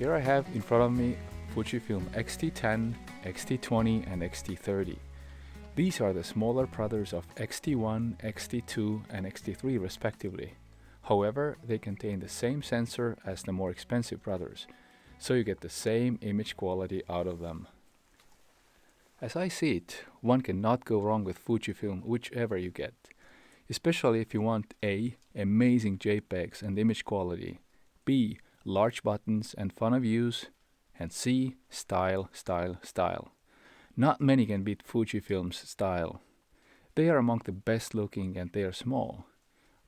Here I have in front of me Fujifilm X-T10, X-T20 and X-T30. These are the smaller brothers of X-T1, X-T2 and X-T3 respectively. However, they contain the same sensor as the more expensive brothers, so you get the same image quality out of them. As I see it, one cannot go wrong with Fujifilm whichever you get, especially if you want A. Amazing JPEGs and image quality, B. Large buttons and fun of use, and C. Style, style, style. Not many can beat Fujifilm's style. They are among the best looking and they are small.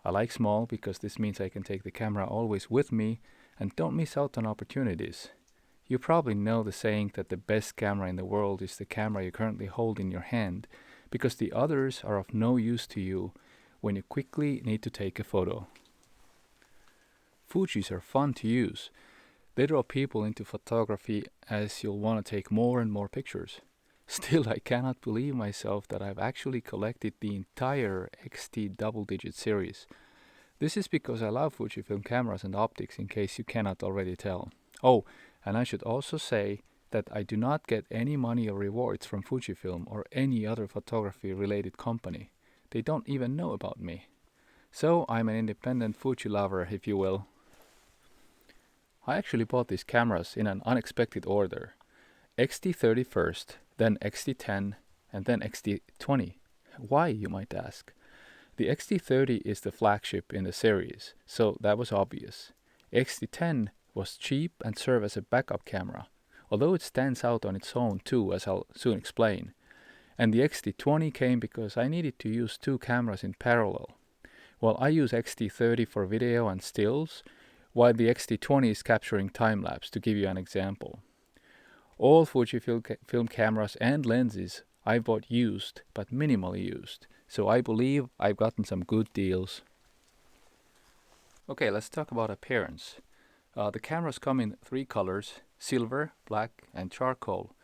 I like small because this means I can take the camera always with me and don't miss out on opportunities. You probably know the saying that the best camera in the world is the camera you currently hold in your hand, because the others are of no use to you when you quickly need to take a photo. Fujis are fun to use. They draw people into photography as you'll want to take more and more pictures. Still, I cannot believe myself that I've actually collected the entire X-T double-digit series. This is because I love Fujifilm cameras and optics, in case you cannot already tell. Oh, and I should also say that I do not get any money or rewards from Fujifilm or any other photography-related company. They don't even know about me. So I'm an independent Fuji lover, if you will. I actually bought these cameras in an unexpected order. X-T30 first, then X-T10, and then X-T20. Why, you might ask? The X-T30 is the flagship in the series, so that was obvious. X-T10 was cheap and served as a backup camera, although it stands out on its own too, as I'll soon explain. And the X-T20 came because I needed to use two cameras in parallel. Well, I use X-T30 for video and stills, while the X-T20 is capturing time-lapse, to give you an example. All Fujifilm cameras and lenses I bought used, but minimally used, so I believe I've gotten some good deals. Okay, let's talk about appearance. The cameras come in three colors: silver, black and charcoal.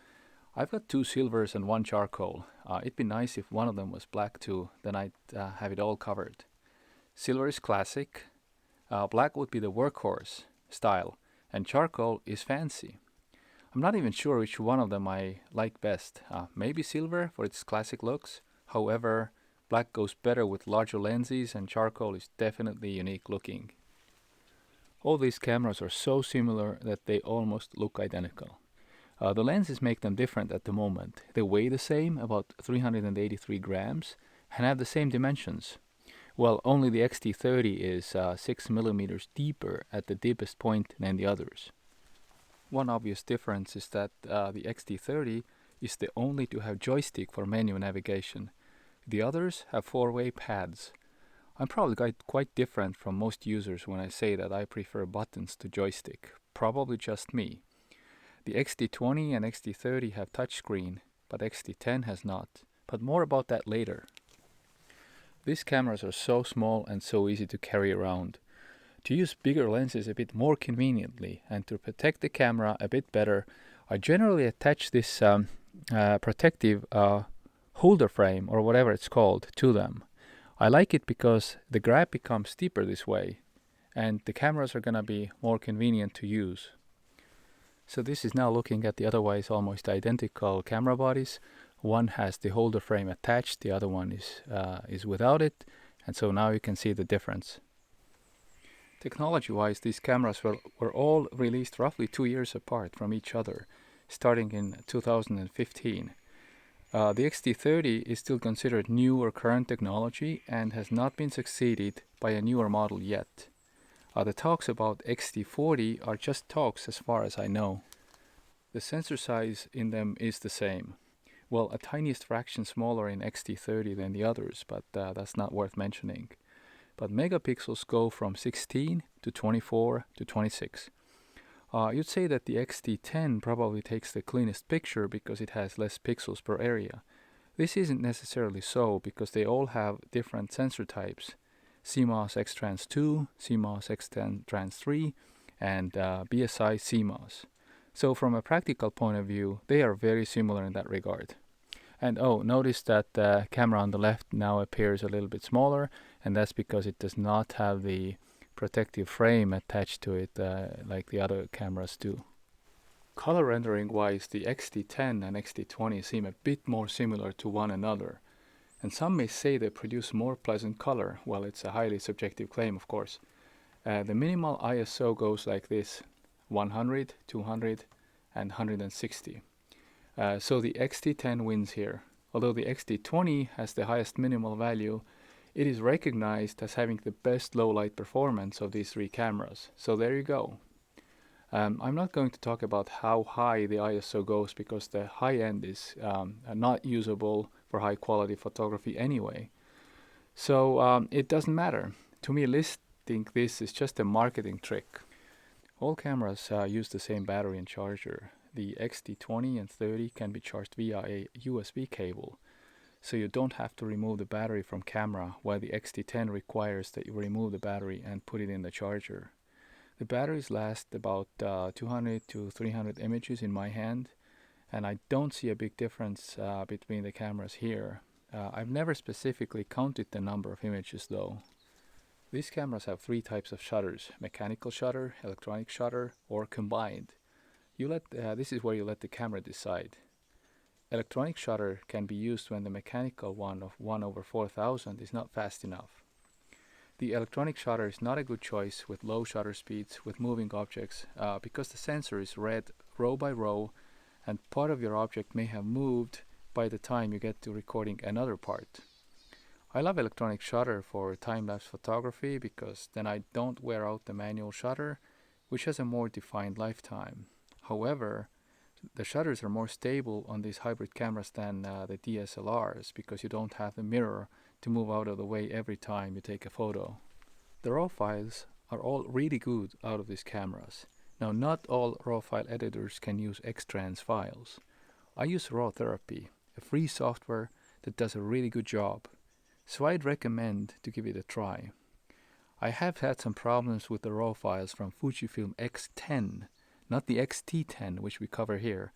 I've got two silvers and one charcoal. It'd be nice if one of them was black too, then I'd have it all covered. Silver is classic, black would be the workhorse style, and charcoal is fancy. I'm not even sure which one of them I like best. Maybe silver for its classic looks. However, black goes better with larger lenses and charcoal is definitely unique looking. All these cameras are so similar that they almost look identical. The lenses make them different at the moment. They weigh the same, about 383 grams, and have the same dimensions. Well, only the X-T30 is 6 mm deeper at the deepest point than the others. One obvious difference is that the X-T30 is the only to have joystick for menu navigation. The others have four-way pads. I'm probably quite different from most users when I say that I prefer buttons to joystick. Probably just me. The X-T20 and X-T30 have touchscreen, but X-T10 has not. But more about that later. These cameras are so small and so easy to carry around. To use bigger lenses a bit more conveniently and to protect the camera a bit better, I generally attach this protective holder frame, or whatever it's called, to them. I like it because the grab becomes steeper this way, and the cameras are gonna be more convenient to use. So this is now looking at the otherwise almost identical camera bodies. One has the holder frame attached, the other one is without it, and so now you can see the difference. Technology-wise, these cameras were all released roughly 2 years apart from each other, starting in 2015. The X-T30 is still considered new or current technology and has not been succeeded by a newer model yet. The talks about X-T40 are just talks as far as I know. The sensor size in them is the same. Well, a tiniest fraction smaller in X-T30 than the others, but that's not worth mentioning. But megapixels go from 16 to 24 to 26. You'd say that the X-T10 probably takes the cleanest picture because it has less pixels per area. This isn't necessarily so because they all have different sensor types: CMOS X-Trans 2, CMOS X-Trans 3, and BSI CMOS. So from a practical point of view, they are very similar in that regard. And notice that the camera on the left now appears a little bit smaller, and that's because it does not have the protective frame attached to it like the other cameras do. Color rendering wise, the X-T10 and X-T20 seem a bit more similar to one another, and some may say they produce more pleasant color. Well, it's a highly subjective claim, of course. The minimal ISO goes like this: 100, 200, and 160. So the X-T10 wins here. Although the X-T20 has the highest minimal value, it is recognized as having the best low light performance of these three cameras. So there you go. I'm not going to talk about how high the ISO goes because the high end is not usable for high quality photography anyway. So it doesn't matter. To me, listing this is just a marketing trick. All cameras use the same battery and charger. The X-T20 and 30 can be charged via a USB cable, so you don't have to remove the battery from camera, while the X-T10 requires that you remove the battery and put it in the charger. The batteries last about 200 to 300 images in my hand, and I don't see a big difference between the cameras here. I've never specifically counted the number of images though. These cameras have three types of shutters: mechanical shutter, electronic shutter, or combined. This is where you let the camera decide. Electronic shutter can be used when the mechanical one of 1/4000 is not fast enough. The electronic shutter is not a good choice with low shutter speeds with moving objects because the sensor is read row by row and part of your object may have moved by the time you get to recording another part. I love electronic shutter for time-lapse photography because then I don't wear out the manual shutter, which has a more defined lifetime. However, the shutters are more stable on these hybrid cameras than the DSLRs because you don't have the mirror to move out of the way every time you take a photo. The RAW files are all really good out of these cameras. Now, not all RAW file editors can use X-Trans files. I use RAW Therapy, a free software that does a really good job, so I'd recommend to give it a try. I have had some problems with the RAW files from Fujifilm X10, not the X-T10 which we cover here,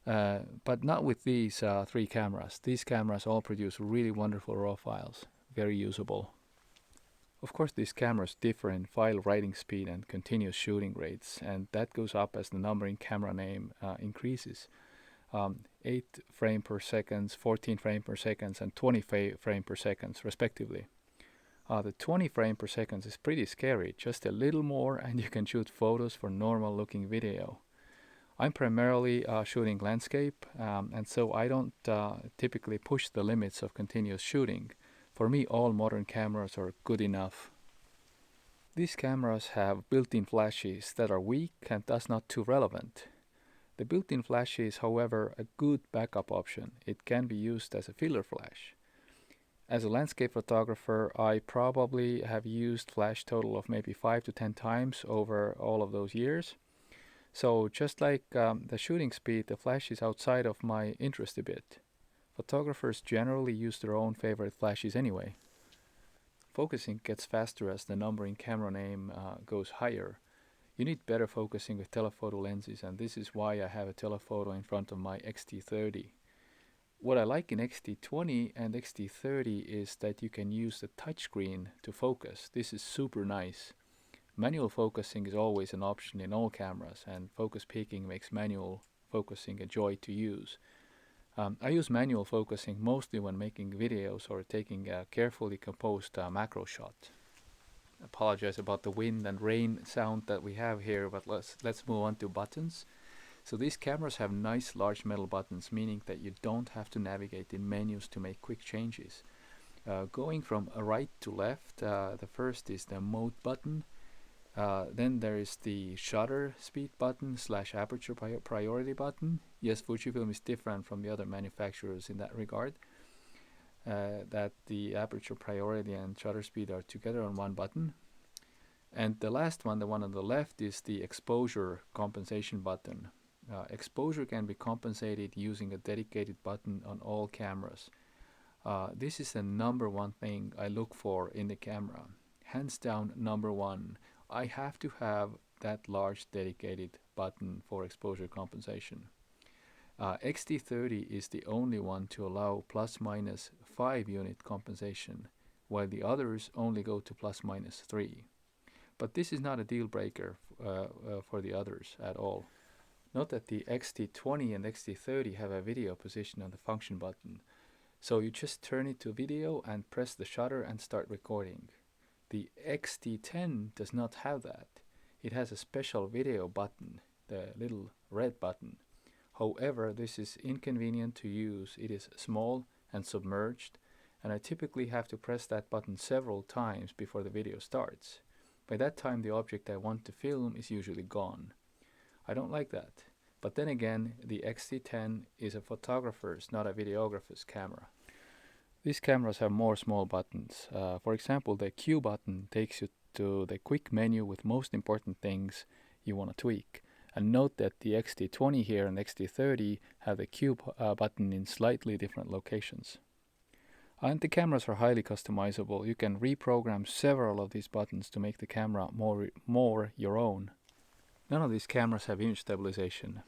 but not with these three cameras. These cameras all produce really wonderful RAW files, very usable. Of course, these cameras differ in file writing speed and continuous shooting rates, and that goes up as the numbering camera name increases. 8 frame per second, 14 frame per second, and 20 frame per second, respectively. The 20 frame per second is pretty scary, just a little more and you can shoot photos for normal looking video. I'm primarily shooting landscape, and so I don't typically push the limits of continuous shooting. For me, all modern cameras are good enough. These cameras have built-in flashes that are weak and thus not too relevant. The built-in flash is, however, a good backup option. It can be used as a filler flash. As a landscape photographer, I probably have used flash total of maybe 5 to 10 times over all of those years. So just like the shooting speed, the flash is outside of my interest a bit. Photographers generally use their own favorite flashes anyway. Focusing gets faster as the numbering camera name goes higher. You need better focusing with telephoto lenses, and this is why I have a telephoto in front of my X-T30. What I like in X-T20 and X-T30 is that you can use the touchscreen to focus. This is super nice. Manual focusing is always an option in all cameras, and focus peaking makes manual focusing a joy to use. I use manual focusing mostly when making videos or taking a carefully composed macro shot. Apologize about the wind and rain sound that we have here, but let's move on to buttons. So these cameras have nice large metal buttons, meaning that you don't have to navigate in menus to make quick changes. Going from right to left, the first is the mode button. Then there is the shutter speed button / aperture priority button. Yes, Fujifilm is different from the other manufacturers in that regard. That the aperture priority and shutter speed are together on one button. And the last one, the one on the left, is the exposure compensation button. Exposure can be compensated using a dedicated button on all cameras. This is the number one thing I look for in the camera. Hands down, number one. I have to have that large dedicated button for exposure compensation. X-T30 is the only one to allow ±5 unit compensation, while the others only go to ±3. But this is not a deal breaker for the others at all. Note that the X-T20 and X-T30 have a video position on the function button. So you just turn it to video and press the shutter and start recording. The X-T10 does not have that. It has a special video button, the little red button. However, this is inconvenient to use. It is small and submerged, and I typically have to press that button several times before the video starts. By that time, the object I want to film is usually gone. I don't like that. But then again, the X-T10 is a photographer's, not a videographer's camera. These cameras have more small buttons. For example, the Q button takes you to the quick menu with most important things you want to tweak. And note that the X-T20 here and X-T30 have the Q button in slightly different locations. And the cameras are highly customizable. You can reprogram several of these buttons to make the camera more your own. None of these cameras have image stabilization,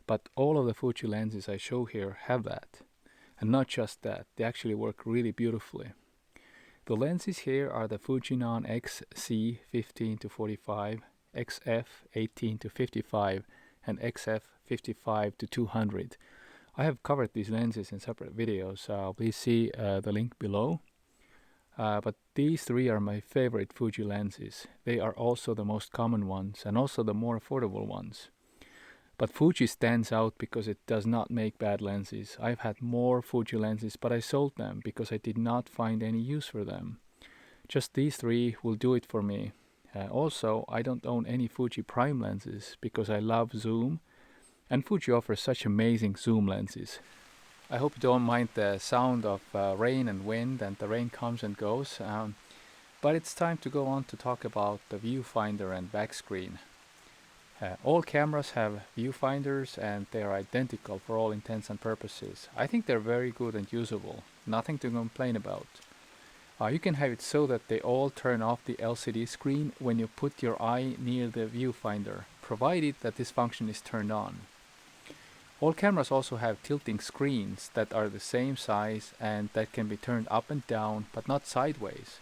but all of the Fuji lenses I show here have that. And not just that, they actually work really beautifully. The lenses here are the Fujinon XC15-45, XF18-55, and XF55-200. I have covered these lenses in separate videos, so please see the link below. But these three are my favorite Fuji lenses. They are also the most common ones and also the more affordable ones. But Fuji stands out because it does not make bad lenses. I've had more Fuji lenses, but I sold them because I did not find any use for them. Just these three will do it for me. Also, I don't own any Fuji prime lenses because I love zoom, and Fuji offers such amazing zoom lenses. I hope you don't mind the sound of rain and wind, and the rain comes and goes. But it's time to go on to talk about the viewfinder and back screen. All cameras have viewfinders and they are identical for all intents and purposes. I think they're very good and usable, nothing to complain about. You can have it so that they all turn off the LCD screen when you put your eye near the viewfinder, provided that this function is turned on. All cameras also have tilting screens that are the same size and that can be turned up and down, but not sideways.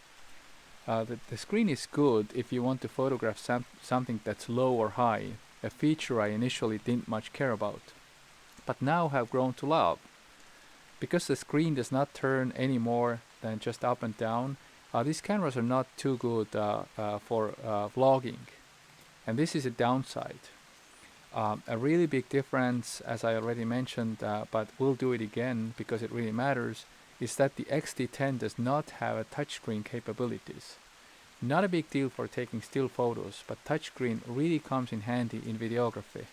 The screen is good if you want to photograph something that's low or high, a feature I initially didn't much care about, but now have grown to love. Because the screen does not turn any more than just up and down, these cameras are not too good for vlogging, and this is a downside. A really big difference, as I already mentioned, but we'll do it again because it really matters, is that the X-T10 does not have a touchscreen capabilities. Not a big deal for taking still photos, but touchscreen really comes in handy in videography.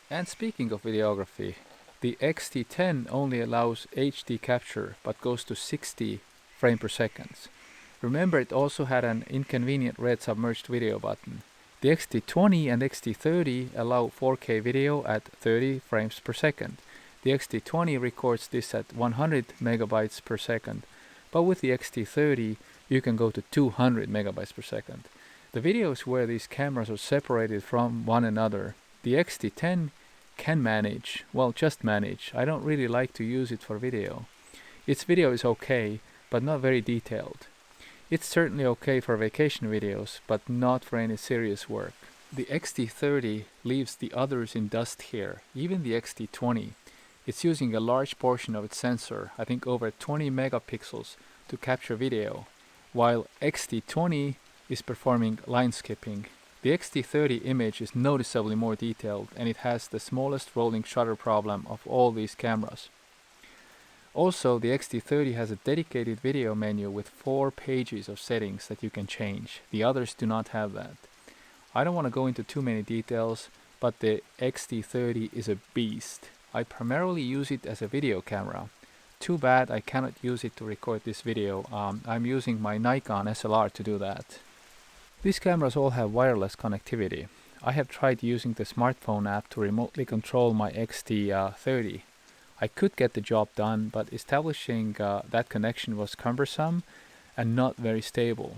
And speaking of videography, the X-T10 only allows HD capture, but goes to 60 frames per second. Remember, it also had an inconvenient red submerged video button. The X-T20 and X-T30 allow 4K video at 30 frames per second. The X-T20 records this at 100 megabytes per second, but with the X-T30 you can go to 200 megabytes per second. The videos where these cameras are separated from one another, the X-T10 can manage, well, just manage. I don't really like to use it for video. Its video is okay, but not very detailed. It's certainly okay for vacation videos, but not for any serious work. The X-T30 leaves the others in dust here, even the X-T20. It's using a large portion of its sensor, I think over 20 megapixels, to capture video, while X-T20 is performing line skipping. The X-T30 image is noticeably more detailed, and it has the smallest rolling shutter problem of all these cameras. Also, the X-T30 has a dedicated video menu with 4 pages of settings that you can change. The others do not have that. I don't want to go into too many details, but the X-T30 is a beast. I primarily use it as a video camera. Too bad I cannot use it to record this video. I'm using my Nikon SLR to do that. These cameras all have wireless connectivity. I have tried using the smartphone app to remotely control my X-T30. I could get the job done, but establishing that connection was cumbersome and not very stable.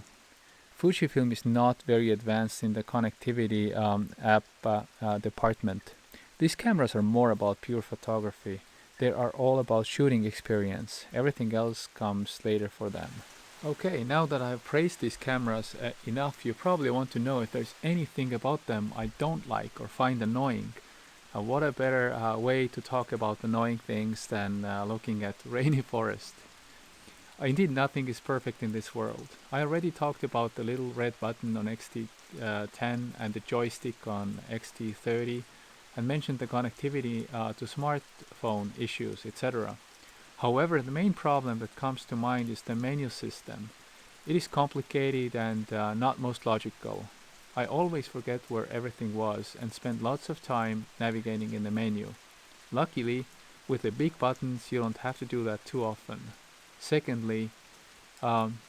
Fujifilm is not very advanced in the connectivity app department. These cameras are more about pure photography. They are all about shooting experience. Everything else comes later for them. Okay, now that I've praised these cameras enough, you probably want to know if there's anything about them I don't like or find annoying. What a better way to talk about annoying things than looking at rainy forest. Indeed, nothing is perfect in this world. I already talked about the little red button on XT10 and the joystick on XT30 and mentioned the connectivity to smartphone issues, etc. However, the main problem that comes to mind is the menu system. It is complicated and not most logical. I always forget where everything was and spend lots of time navigating in the menu. Luckily, with the big buttons, you don't have to do that too often. Secondly, um,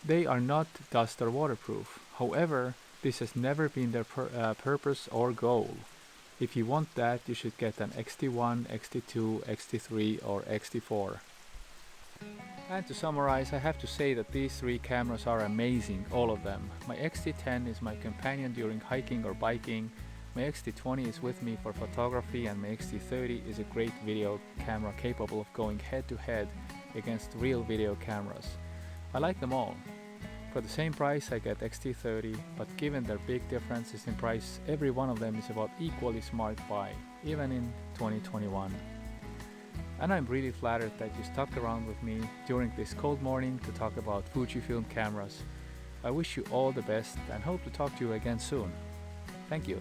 they are not dust or waterproof. However, this has never been their purpose or goal. If you want that, you should get an XT1, XT2, XT3 or XT4. And to summarize, I have to say that these three cameras are amazing, all of them. My XT10 is my companion during hiking or biking, my XT20 is with me for photography, and my XT30 is a great video camera capable of going head to head against real video cameras. I like them all. For the same price I get XT30, but given their big differences in price, every one of them is about equally smart buy, even in 2021. And I'm really flattered that you stuck around with me during this cold morning to talk about Fujifilm cameras. I wish you all the best and hope to talk to you again soon. Thank you.